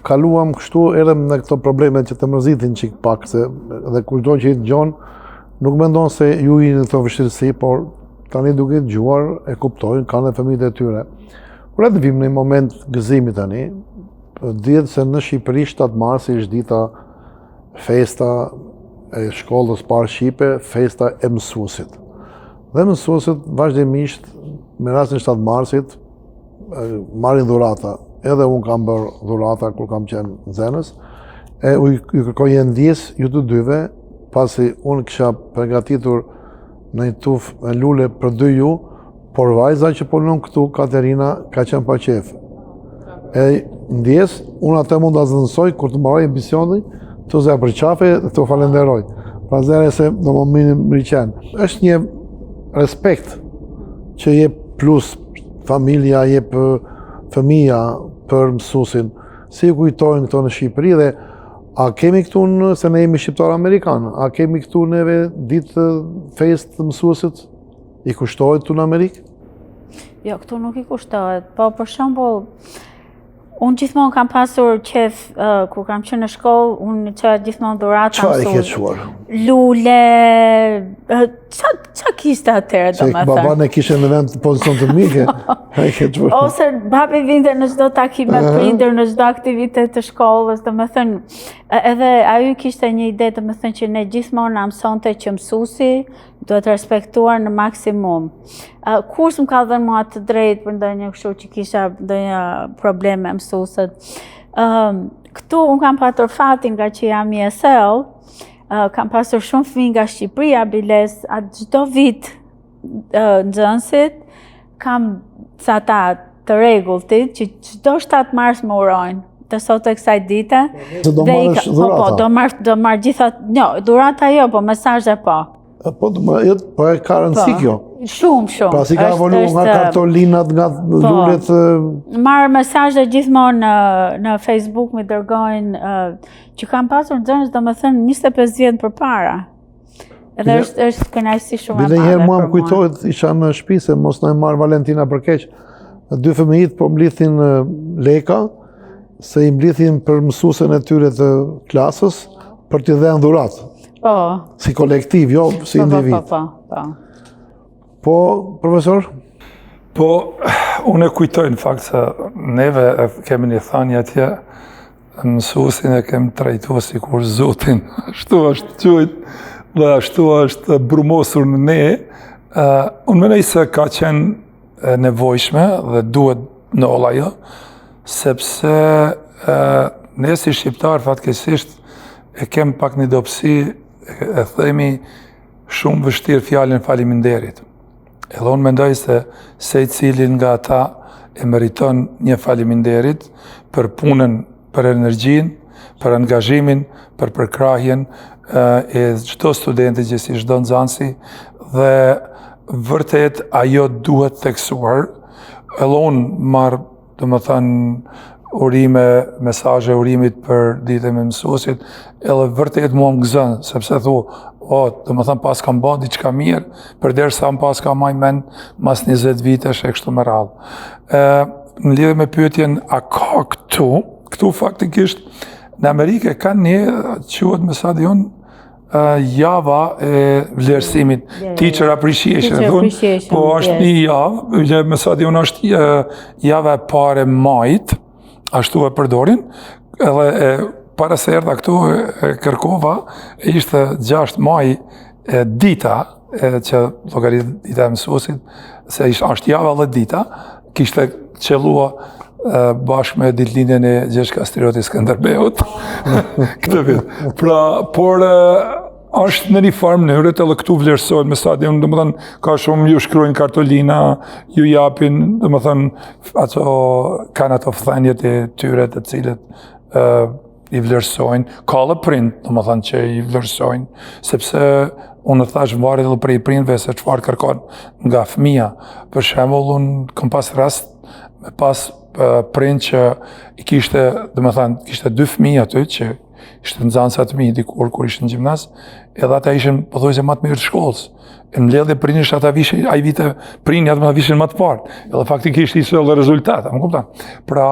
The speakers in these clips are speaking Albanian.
kaluam kështu edhe në këto probleme që të mërzitin qik pak, se dhe kushdo që i të gjonë, nuk mendon se ju i në këto vështirësi, por tani duke të gjuar e kuptojnë, kanë dhe fëmijët e tyre. Por edhe vim në moment gëzimi tani, dihet se në Shqipëri 7 marsi është dita festa e shkollës parë Shqipe, festa e mësuesit. Dhe mësuesit vazhdimisht me rastin 7 marsit marrin dhurata. Edhe unë kam bërë dhurata kur kam qenë nxënës, e ju kërkoj ndjes ju të dyve, pasi unë kisha përgatitur në një tufë me lule për 2 ju, por vajza që punon këtu, Katerina, ka qenë pa qef. E ndjes, unë atë mund të zënësoj, kur të mbaroj emisionin, të zë për qafe dhe të falenderoj. Pra zere se do më minim riqen. Është një respekt që jep plus familja, jep fëmija për mësusin. Si ju kujtojnë këto në Shqipëri dhe a kemi këtu se ne jemi shqiptar amerikan, a kemi këtu neve ditë fest të mësuesit? I kushtohet këtu në Amerikë? Jo, këtu nuk i kushtohet, po për shembull, unë gjithmonë kam pasur qef, kur kam qenë në shkollë, unë që gjithmonë dhurata mësues. Çfarë i ke çuar? Lule, qa kishte atëherë, domethënë? Baba ne kishte në vend pozicion të mike. Ose babi vinte në çdo takim me prindër, në çdo aktivitet të shkollës, domethënë, edhe ai kishte një ide, domethënë që ne gjithmonë na mësonte që mësuesi duhet respektuar në maksimum. Kurs më ka dhënë mua të drejtë për ndonjë kështu që kisha ndonjë problem me mësuesit. Këtu unë kam patur fatin nga që jam ISL, kam pasur shumë fëmijë nga Shqipëria, biles, atë çdo vit nxënësit kam sa ta të rregulltit që çdo 7 mars më urojnë të sot e kësaj dite. Do marrësh dhurata? Po, do marr gjitha, jo, dhurata jo, po mesazhe po. Po e ka rëndësi kjo? Shumë. Pra si ka evoluar nga kartolinat, nga lulet? Marrë mesazhe gjithmonë në Facebook, më dërgojnë që kam pasur nxënës, domethënë 25 vjet përpara. Edhe është kënaqësi shumë e madhe. Dhe njëherë mua më kujtohet, isha në shtëpi se mos na marr Valentina për keq. 2 fëmijët po mblidhin leka, se i mblidhin për mësuesen e tyre të klasës për t'i dhënë dhuratë. Po. Si kolektiv, jo si individ. Po, profesor? Po, unë e kujtoj në fakt se neve kemi një thënie atje, mësuesin e kemi trajtuar sikur Zotin, ashtu është quajtur dhe ashtu është brumosur në ne. Unë mendoj se ka qenë nevojshme dhe duhet në ajo, sepse ne si shqiptar fatkeqësisht e kemi pak një dobësi, e themi shumë vështirë fjalën faleminderit. Edhe unë mendoj se secilin nga ata e meriton një faleminderit për punën, për energjinë, për angazhimin, për përkrahjen e çdo studenti që si çdo nxënësi dhe vërtet ajo duhet theksuar. Edhe unë marr, domethënë, urime, mesazhe urimit për ditën e mësuesit, edhe vërtet mua më gëzon, sepse thu, domethënë pas kam bërë diçka mirë, përderisa më pas kam mend mas 20 vitesh e kështu me radhë. Në lidhje me pyetjen a ka këtu faktikisht në Amerikë ka një quhet me sa diun java e vlerësimit, teacher appreciation, po është një javë, me sa diun është java e parë e majit, ashtu e përdorin, edhe para se erdha këtu e kërkova, ishte 6 maj dita, që llogarit dita e mësuesit, se është java dhe dita, kishte qellua bashkë me ditëlindjen e Gjergj Kastriotit Skënderbeut këtë vit. Pra, por është në një farë mënyrë edhe këtu vlerësohet me sa diun, domethënë ka shumë ju shkruajnë kartolina, ju japin, domethënë ato kanë ato thënjet e tyre të cilët i vlerësojnë, ka edhe prind, domethënë që i vlerësojnë, sepse unë thash varet edhe prej prindve se çfarë kërkon nga fëmia. Për shembull, unë kam pas rast me pas prind që i kishte, domethënë, kishte 2 fëmijë aty që ishte nxënësa të mi dikur kur ishte në gjimnaz, edhe ata ishin pothuajse më të mirë të shkollës. E mbledhje prindësh ata vishin, ai vite prindja domethënë vishin më të parë. Edhe faktikisht ishte edhe rezultat, më kupton. Pra,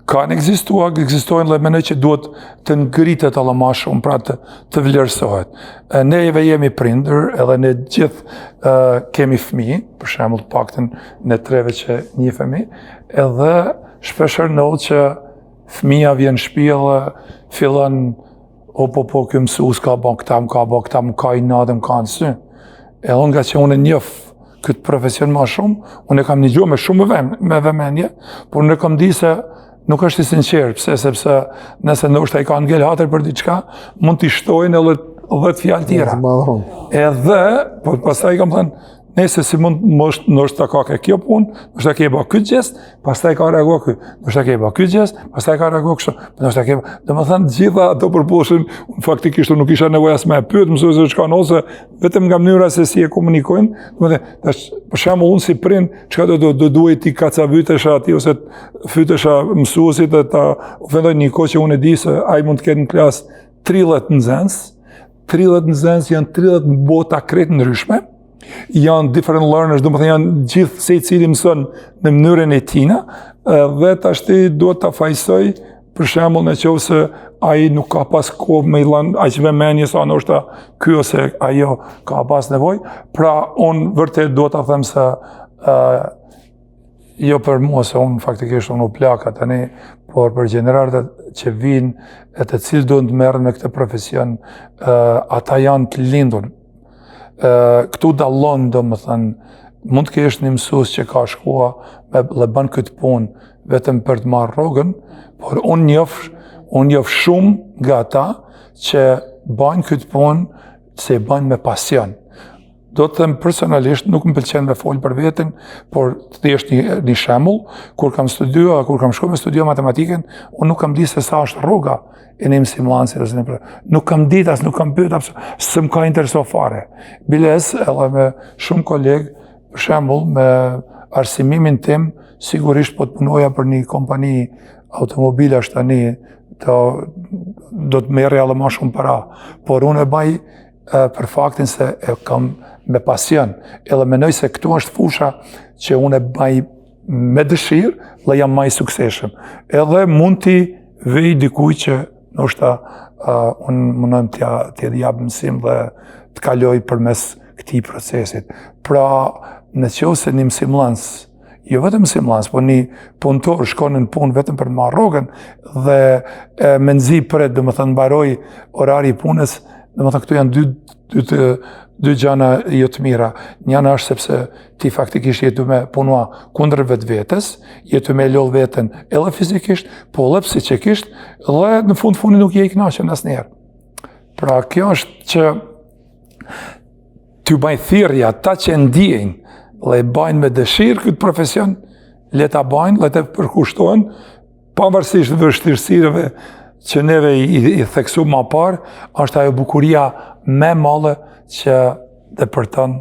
kanë ekzistojnë dhe mendoj që duhet të ngritet edhe më shumë, pra të vlerësohet. Neve jemi prindër, edhe ne gjithë kemi fëmijë, për shembull të paktën ne treve që njihemi, edhe shpeshherë ndodh që fëmia vjen në shtëpi dhe fillon po ky mësues ka bën këta, më ka i natë, më ka në sy. Edhe nga që unë njeh këtë profesion më shumë, unë kam ndëgjuar me shumë me vëmendje, por unë kam di se nuk është i sinqert, sepse nëse ndoshta i ka ngel hatër për diçka, mund t'i shtojnë edhe 10 fjalë tjera. Edhe, po pastaj kam thënë, nëse si mund ndoshta ka kjo punë, ndoshta ke bë këtë gjest, pastaj ka reaguar ky, ndoshta ke bë këtë gjest, pastaj ka reaguar kështu, ndoshta ke, domethënë gjitha ato përpushin, faktikisht unë nuk isha nevojë as më pyet mësuesve çka ose vetëm nga mënyra se si e komunikojnë, domethënë tash për shembull unë si prind, çka do duhet ti kacavytesha atij ose fytesha mësuesit dhe ta ofendoj një kohë që unë e di se ai mund të ketë në klasë 30 nxënës, 30 nxënës janë 30 bota krejt ndryshme. Janë different learners, do më thënë janë gjithë se i cili mëson në mënyrën e tina, dhe tashti duhet ta fajsoj, për shembull në qoftë se ai nuk ka pas kohë me i lënë aq vëmendje sa ndoshta ky ose ajo ka pas nevojë. Pra unë vërtet duhet ta them se jo për mua se unë faktikisht unë u plaka tani, por për gjeneratët që vinë e të cilët duhet të merren me këtë profesion, ata janë të lindur. Këtu dallon, domethënë, mund të kesh një mësues që ka shkua dhe bën këtë punë vetëm për të marrë rrogën, por unë njoh shumë nga ata që bajnë këtë punë se e bajnë me pasion. Do të them personalisht, nuk më pëlqen me folë për veten, por thjesht një shembull, kur kam shkuar me studio matematikën, unë nuk kam di se sa është rruga e një simulancit ose një nuk kam dit as, nuk kam pyet, së më ka intereso fare. Biles, edhe me shumë kolegë, për shembull, me arsimimin tim, sigurisht po të punoja për një kompani automobilash tani, do të merrja edhe më shumë para, por unë e baj për faktin se e kam me pasion, edhe mendoj se këtu është fusha që unë e baj me dëshirë dhe jam më i suksesshëm. Edhe mund t'i vej dikuj që ndoshta unë mundon t'ja jap mësim dhe të kaloj përmes këtij procesit. Pra, nëse një mësimdhënës, jo vetëm mësimdhënës, por një punëtor shkon në punë vetëm për të marrë rrogën dhe me nxi pret, domethënë mbaroj orari i punës, domethënë këtu janë dy gjëra jo të mira. Njëra është sepse ti faktikisht jetu me punua kundër vetvetes, jetu me lodh veten edhe fizikisht, po edhe psiqikisht, dhe në fundin nuk je i kënaqur asnjëherë. Pra kjo është që ty bajnë thirrja ata që ndjejnë dhe e bajnë me dëshirë këtë profesion, le ta bajnë, le të përkushtohen, pavarësisht vështirësive që neve i theksu ma parë, është ajo bukuria me madhe që depërton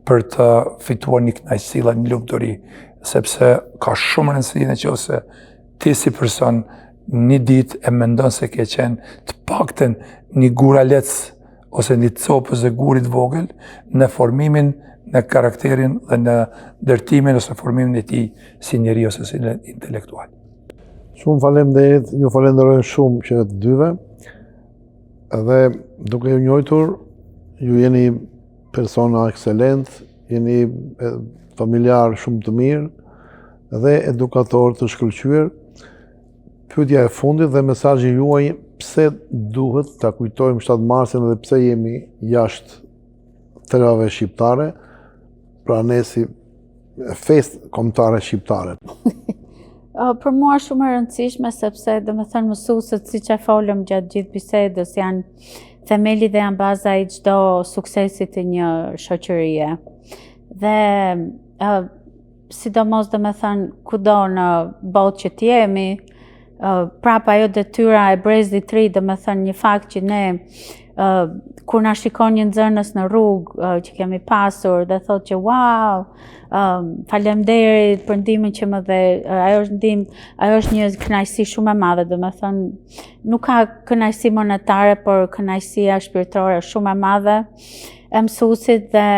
për të fituar një kënaqësi dhe një lumturi, sepse ka shumë rëndësi nëse ti si person një ditë e mendon se ke qenë të paktën një guralec ose një copës e gurit vogël në formimin, në karakterin dhe në ndërtimin ose formimin e tij si njeri ose si intelektual. Shumë faleminderit, ju falenderoj shumë që të dyve, edhe duke ju njohur, ju jeni persona ekselent, jeni familjar shumë të mirë dhe edukator të shkëlqyer. Pyetja e fundit dhe mesazhi juaj, pse duhet ta kujtojmë 7 marsin dhe pse jemi jashtë treve shqiptare, pra ne si fest kombëtare shqiptare. Për mua shumë e rëndësishme sepse domethënë mësuesët, siç e folëm gjatë gjithë bisedës, janë themeli dhe janë baza i çdo suksesi të një shoqërie. Dhe sidomos domethënë kudo në botë që të jemi, prapa ajo detyra e brezit të ri, domethënë një fakt që ne kur na shikon një nxënës në rrugë që kemi pasur dhe thotë që wow, faleminderit për ndihmën që më dhe, ajo është një kënaqësi shumë e madhe, domethënë nuk ka kënaqësi monetare, por kënaqësia shpirtërore shumë e madhe e mësuesit dhe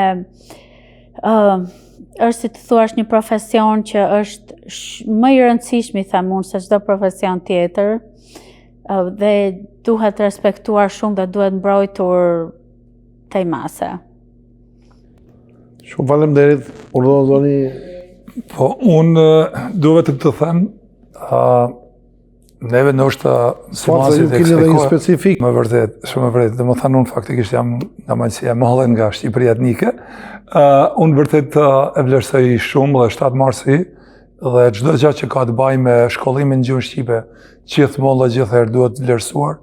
është si të thuash një profesion që është më i rëndësishmi, them unë, se çdo profesion tjetër, dhe duhet respektuar shumë dhe duhet mbrojtur tej mase. Shumë faleminderit, urdhëroni. Po, unë duhet të them, neve ndoshta Simasit e kësaj kohe specifik. Më vërtet, shumë më vërtet. Domethënë unë faktikisht jam nga Malësia e Madhe, nga Shqipëria etnike. Unë vërtet e vlerësoj shumë dhe 7 marsi dhe çdo gjë që ka të bëjë me shkollimin në gjuhën shqipe, gjithmonë dhe gjithherë duhet vlerësuar,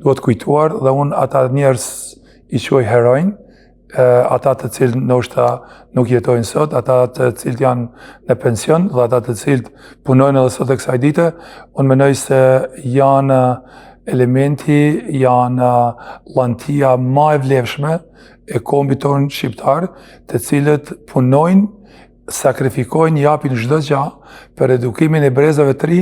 duhet kujtuar dhe unë ata njerëz i quaj heronj, ata të cilët ndoshta nuk jetojnë sot, ata të cilët janë në pension dhe ata të cilët punojnë edhe sot e kësaj dite, unë mendoj se janë elementi, janë llantia më e vlefshme e kombit tonë shqiptar, të cilët punojnë, sakrifikojnë, japin çdo gjë për edukimin e brezave të ri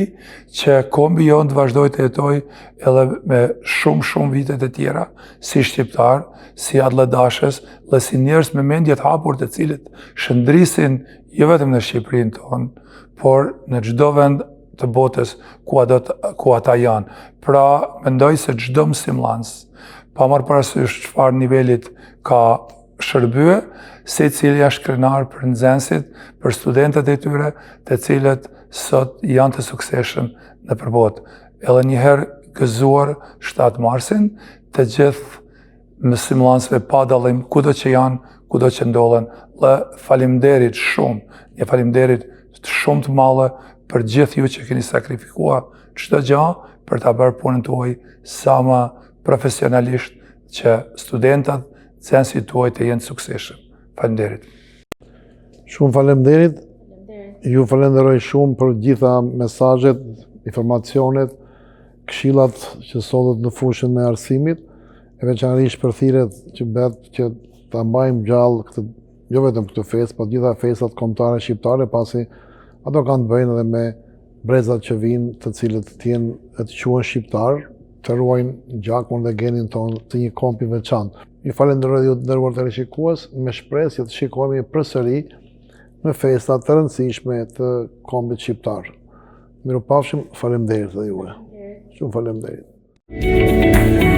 që kombi jonë të vazhdojë të jetojë edhe me shumë vite të tjera, si shqiptar, si atledashës, dhe si njerëz me mendje të hapur të cilët shëndrisin jo vetëm në Shqipërinë tonë, por në çdo vend të botës ku ata janë. Pra, mendoj se çdo mësimdhënës, pa marrë parasysh çfarë nivelit ka shërbye, se cili është krenar për nxënësit, për studentët e tyre, të cilët sot janë të suksesshëm në përbot. Edhe njëherë gëzuar 7 marsin, të gjithë mësimdhënësve pa dallim, kudo që janë, kudo që ndodhen, dhe faleminderit shumë, një faleminderit shumë të madhe për gjithë ju që keni sakrifikuar çdo gjë për ta bërë punën tuaj sa më profesionalisht që studentët, nxënësit tuaj të jenë suksesshëm. Faleminderit. Shumë faleminderit. Ju falenderoj shumë për gjitha mesazhet, informacionet, këshillat që sollet në fushën e arsimit, e veçanërisht për thirrjet që bëhet që ta mbajmë gjallë këtë, jo vetëm këtë festë, por gjitha festat kombëtare shqiptare, pasi ato kanë të bëjnë edhe me brezat që vinë, të cilët të quhen shqiptar, të ruajnë gjakun dhe genin tonë si një komp i veçantë. Ju falenderoj ju të nderuar teleshikues, me shpresë që të shikohemi përsëri në festa të rëndësishme të kombit shqiptar. Mirupafshim, faleminderit edhe juve. Shumë faleminderit.